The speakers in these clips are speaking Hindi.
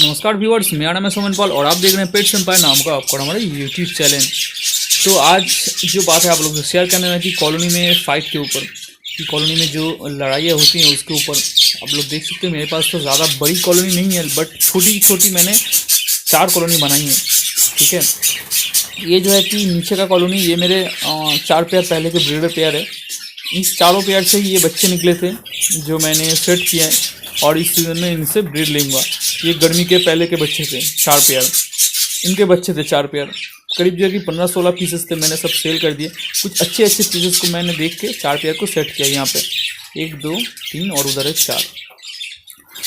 नमस्कार व्यूअर्स, मेरा नाम है सोमन पाल और आप देख रहे हैं पेट्स एम्पायर नाम का आपका हमारा यूट्यूब चैनल। तो आज जो बात है आप लोगों से शेयर करने में कि कॉलोनी में फ़ाइट के ऊपर, कि कॉलोनी में जो लड़ाइयाँ होती हैं उसके ऊपर। आप लोग देख सकते हैं मेरे पास तो ज़्यादा बड़ी कॉलोनी नहीं है, बट छोटी छोटी मैंने 4 कॉलोनी बनाई है। ठीक है, ये जो है कि नीचे का कॉलोनी, ये मेरे 4 पेयर पहले के ब्रीडर पेयर है। इस चारों पेयर से ही ये बच्चे निकले थे जो मैंने सेट किया है और इस सीज़न में इनसे ब्रीड लूँगा। ये गर्मी के पहले के बच्चे थे 4 पेयर, इनके बच्चे थे 4 पेयर। करीब जो है कि 15-16 पीसेस थे, मैंने सब सेल कर दिए। कुछ अच्छे पीसेस को मैंने देख के 4 पेयर को सेट किया यहाँ पे, 1 2 3 और उधर है 4।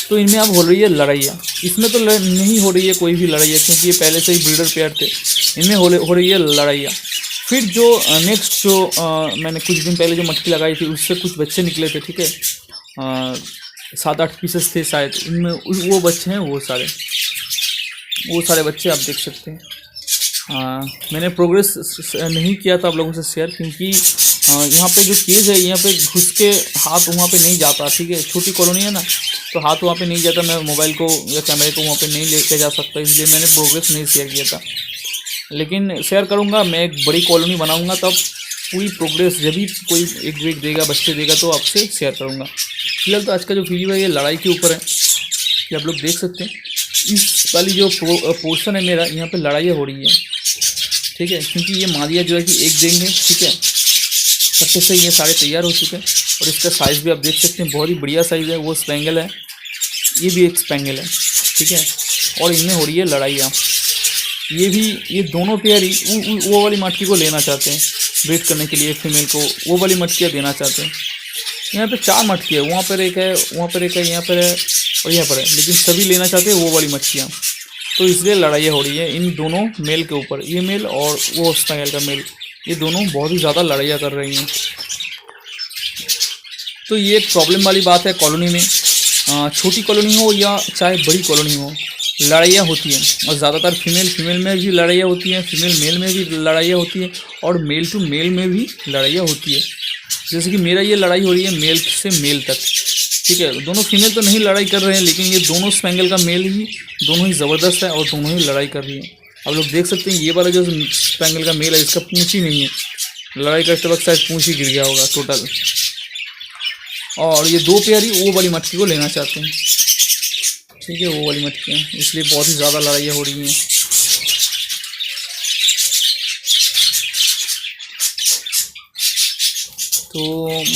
तो इनमें अब हो रही है लड़ाइयाँ। इसमें तो नहीं हो रही है कोई भी लड़ाइयाँ क्योंकि ये पहले से ही ब्रीडर पेयर थे। इनमें हो रही है लड़ाइयाँ। फिर जो नेक्स्ट जो मैंने कुछ दिन पहले जो मटकी लगाई थी उससे कुछ बच्चे निकले थे। ठीक है, 7-8 पीसेस थे शायद, इनमें वो बच्चे हैं, वो सारे बच्चे आप देख सकते हैं। मैंने प्रोग्रेस नहीं किया था आप लोगों से शेयर क्योंकि यहाँ पे जो केज है यहाँ पे घुस के हाथ वहाँ पे नहीं जाता। ठीक है, छोटी कॉलोनी है ना, तो हाथ वहाँ पे नहीं जाता। मैं मोबाइल को या कैमरे को वहाँ पे नहीं लेके जा सकता, इसलिए मैंने प्रोग्रेस नहीं शेयर किया था। लेकिन शेयर करूँगा, मैं एक बड़ी कॉलोनी बनाऊँगा तब पूरी प्रोग्रेस, जब भी कोई एक वेट देगा, बच्चे देगा तो आपसे शेयर करूँगा। फिलहाल तो आज का जो वीडियो है ये लड़ाई के ऊपर है कि आप लोग देख सकते हैं। इस वाली जो पोर्शन है मेरा, यहाँ पे लड़ाई हो रही है। ठीक है, क्योंकि ये मादिया जो है कि एक देंगे। ठीक है, अच्छे से ये सारे तैयार हो चुके हैं और इसका साइज़ भी आप देख सकते हैं, बहुत ही बढ़िया साइज़ है। वो स्पेंगल है, ये भी एक स्पेंगल है। ठीक है, और इनमें हो रही है लड़ाइयाँ। ये दोनों पेयर ही वो वाली मटकी को लेना चाहते हैं ब्रीड करने के लिए, फीमेल को वो वाली मटकियाँ देना चाहते हैं। यहाँ पे 4 मटकी है, वहाँ पर एक है, वहाँ पर एक है, यहाँ पर है और यहाँ पर है, लेकिन सभी लेना चाहते हैं वो वाली मटकियाँ। तो इसलिए लड़ाइयाँ हो रही है इन दोनों मेल के ऊपर। ये मेल और वो स्पेंगल का मेल, ये दोनों बहुत ही ज़्यादा लड़ाइयाँ कर रही हैं। तो ये एक प्रॉब्लम वाली बात है कॉलोनी में। छोटी कॉलोनी हो या चाहे बड़ी कॉलोनी हो, लड़ाइयाँ होती हैं और ज़्यादातर फीमेल में भी लड़ाइयाँ होती हैं, फीमेल मेल में भी लड़ाइयाँ होती हैं और मेल टू मेल में भी लड़ाइयाँ होती है। जैसे कि मेरा ये लड़ाई हो रही है मेल से मेल तक। ठीक है, दोनों फीमेल तो नहीं लड़ाई कर रहे हैं, लेकिन ये दोनों स्पेंगल का मेल ही दोनों ही ज़बरदस्त है और दोनों ही लड़ाई कर रही है। आप लोग देख सकते हैं ये वाला जो स्पेंगल का मेल है, इसका पूँछ ही नहीं है, लड़ाई करते वक्त शायद पूँछ ही गिर गया होगा टोटल। और ये 2 पेयर ही वो वाली मटकी को लेना चाहते हैं। ठीक है, वो वाली मटकियाँ, इसलिए बहुत ही ज़्यादा लड़ाइयाँ हो रही हैं। तो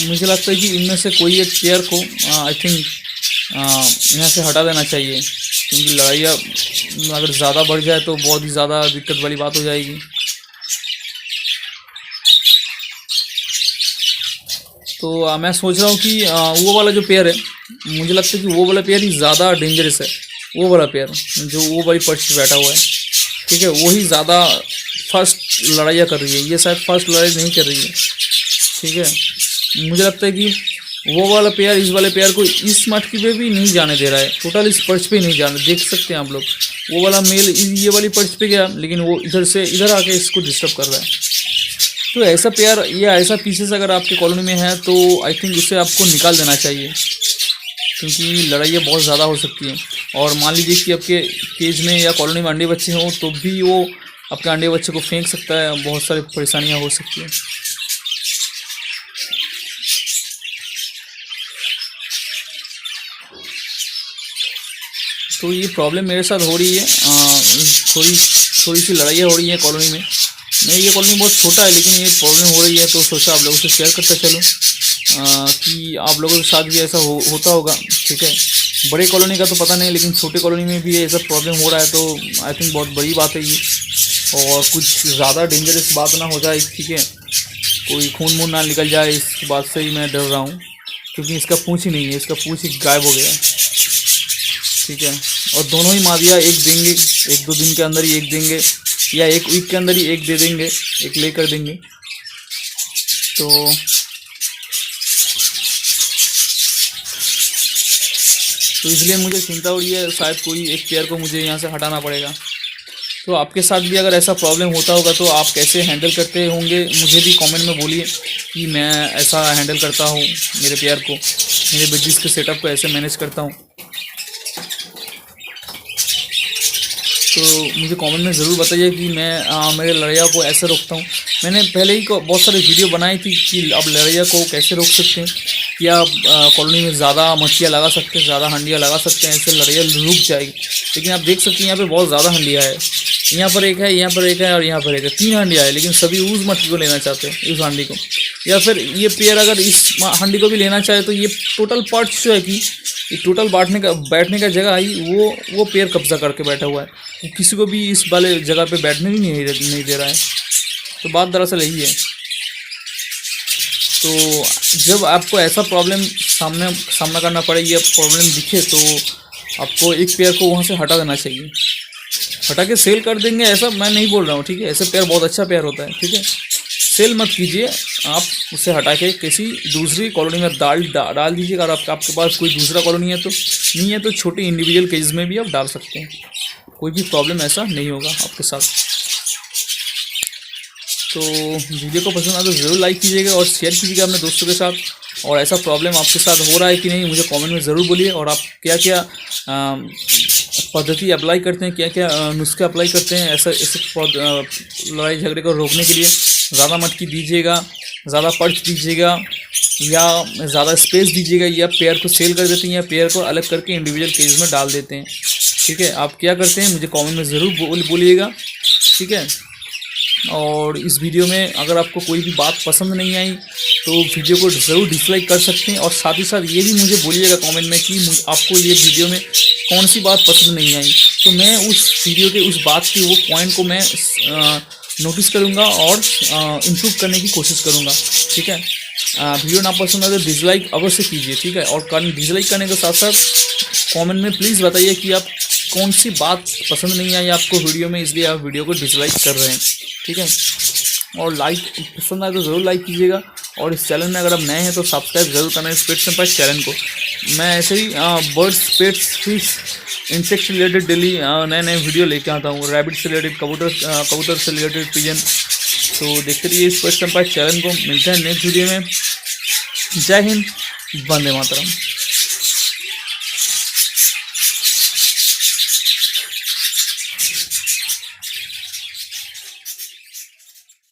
मुझे लगता है कि इनमें से कोई एक पेयर को आई थिंक यहाँ से हटा देना चाहिए, क्योंकि लड़ाइयाँ अगर ज़्यादा बढ़ जाए तो बहुत ही ज़्यादा दिक्कत वाली बात हो जाएगी। तो मैं सोच रहा हूँ कि वो वाला जो पेयर है, मुझे लगता है कि वो वाला पेयर ही ज़्यादा डेंजरस है। वो वाला पेयर जो वो वाली पर्च पे बैठा हुआ है, ठीक है, वही ज़्यादा फर्स्ट लड़ाइयाँ कर रही है। ये शायद फर्स्ट लड़ाई नहीं कर रही है। ठीक है, मुझे लगता है कि वो वाला पेयर इस वाले पेयर को इस मटकी पे भी नहीं जाने दे रहा है, टोटल इस पर्च पे नहीं जाने। देख सकते हैं आप लोग, वो वाला मेल ये वाली पर्च पे गया, लेकिन वो इधर से इधर आके इसको डिस्टर्ब कर रहा है। तो ऐसा पेयर या ऐसा पीसेस अगर आपके कॉलोनी में है तो आई थिंक उसे आपको निकाल देना चाहिए, क्योंकि लड़ाइयाँ बहुत ज़्यादा हो सकती हैं। और मान लीजिए कि आपके केज में या कॉलोनी में अंडे बच्चे हों तो भी वो आपके अंडे बच्चे को फेंक सकता है, बहुत सारी परेशानियाँ हो सकती हैं। तो ये प्रॉब्लम मेरे साथ हो रही है, थोड़ी सी लड़ाइयाँ हो रही हैं कॉलोनी में। मेरी ये कॉलोनी बहुत छोटा है, लेकिन ये प्रॉब्लम हो रही है, तो सोचा आप लोगों से शेयर करता चलो कि आप लोगों के साथ भी ऐसा होता होगा। ठीक है, बड़े कॉलोनी का तो पता नहीं, लेकिन छोटे कॉलोनी में भी ऐसा प्रॉब्लम हो रहा है, तो आई थिंक बहुत बड़ी बात है ये, और कुछ ज़्यादा डेंजरस बात ना हो जाए। ठीक है, कोई खून वून ना निकल जाए, इस बात से ही मैं डर रहा हूँ, क्योंकि इसका पूँछ ही नहीं है, इसका पूँछ ही गायब हो गया है। ठीक है, और दोनों ही मादिया एक देंगे, 1-2 दिन के अंदर ही एक देंगे या 1 वीक के अंदर ही एक दे देंगे, एक ले कर देंगे। तो इसलिए मुझे चिंता हो रही है, शायद कोई एक पेयर को मुझे यहाँ से हटाना पड़ेगा। तो आपके साथ भी अगर ऐसा प्रॉब्लम होता होगा तो आप कैसे हैंडल करते होंगे, मुझे भी कमेंट में बोलिए कि मैं ऐसा हैंडल करता हूँ, मेरे पेयर को, मेरे बिजनेस के सेटअप को ऐसे मैनेज करता हूँ। तो मुझे कमेंट में ज़रूर बताइए कि मैं मेरे लड़ैया को ऐसे रोकता हूँ। मैंने पहले ही बहुत सारे वीडियो बनाई थी कि अब लड़ैया को कैसे रोक सकते हैं, या कॉलोनी में ज़्यादा मछलियाँ लगा सकते हैं, ज़्यादा हंडियाँ लगा सकते हैं, ऐसे लड़ैया रुक जाएगी। लेकिन आप देख सकते हैं यहाँ पे बहुत ज़्यादा हंडिया है, यहाँ पर एक है, यहाँ पर एक है और यहाँ पर एक है, 3 हंडिया है। लेकिन सभी उस मछली को लेना चाहते हैं, उस हंडी को, या फिर ये पेयर अगर इस हंडी को भी लेना चाहे तो ये टोटल पार्ट्स जो है कि ये टोटल बैठने का जगह है, वो पेयर कब्जा करके बैठा हुआ है, तो किसी को भी इस वाले जगह पे बैठने भी नहीं दे रहा है। तो बात दरअसल यही है। तो जब आपको ऐसा प्रॉब्लम सामना करना पड़े, ये प्रॉब्लम दिखे, तो आपको एक पेयर को वहाँ से हटा देना चाहिए। हटा के सेल कर देंगे ऐसा मैं नहीं बोल रहा हूँ, ठीक है, ऐसे पेयर बहुत अच्छा पेयर होता है, ठीक है। सेल मत कीजिए, आप उसे हटा के किसी दूसरी कॉलोनी में डाल दीजिएगा। अगर आपके पास कोई दूसरा कॉलोनी है तो नहीं है तो छोटे इंडिविजुअल केजेस में भी आप डाल सकते हैं, कोई भी प्रॉब्लम ऐसा नहीं होगा आपके साथ। तो वीडियो को पसंद आए तो ज़रूर लाइक कीजिएगा और शेयर कीजिएगा अपने दोस्तों के साथ। और ऐसा प्रॉब्लम आपके साथ हो रहा है कि नहीं, मुझे कमेंट में ज़रूर बोलिए। और आप क्या क्या पद्धति अप्लाई करते हैं, क्या क्या नुस्खे अप्लाई करते हैं ऐसे लड़ाई झगड़े को रोकने के लिए। ज़्यादा मटकी दीजिएगा, ज़्यादा पर्च दीजिएगा, या ज़्यादा स्पेस दीजिएगा, या पेयर को सेल कर देते हैं, या पेयर को अलग करके इंडिविजुअल केज में डाल देते हैं, ठीक है। आप क्या करते हैं मुझे कमेंट में ज़रूर बोलिएगा, ठीक है। और इस वीडियो में अगर आपको कोई भी बात पसंद नहीं आई तो वीडियो को ज़रूर डिसलाइक कर सकते हैं। और साथ ही साथ ये भी मुझे बोलिएगा कमेंट में कि आपको ये वीडियो में कौन सी बात पसंद नहीं आई, तो मैं उस वीडियो के उस बात की वो पॉइंट को मैं नोटिस करूँगा और इम्प्रूव करने की कोशिश करूँगा, ठीक है। वीडियो ना पसंद आए तो डिसलाइक अवश्य कीजिए, ठीक है। और डिसलाइक करने के साथ साथ कमेंट में प्लीज़ बताइए कि आप कौन सी बात पसंद नहीं आई आपको वीडियो में, इसलिए आप वीडियो को डिसलाइक कर रहे हैं, ठीक है। और लाइक पसंद आए तो ज़रूर लाइक कीजिएगा। और इस चैनल में अगर आप नए हैं तो सब्सक्राइब जरूर करना इस पेट्स एंड पेट्स चैनल को। मैं ऐसे ही बर्ड्स, पेट्स, फिश, इंसेक्ट से रिलेटेड डेली नए वीडियो लेके आता हूँ। रैबिट से रिलेटेड, कबूतर से रिलेटेड, पिजन। तो देखते रहिए इस पेट्स एंड पेट्स चैनल को। मिलते हैं नेक्स्ट वीडियो में। जय हिंद, वंदे मातरम।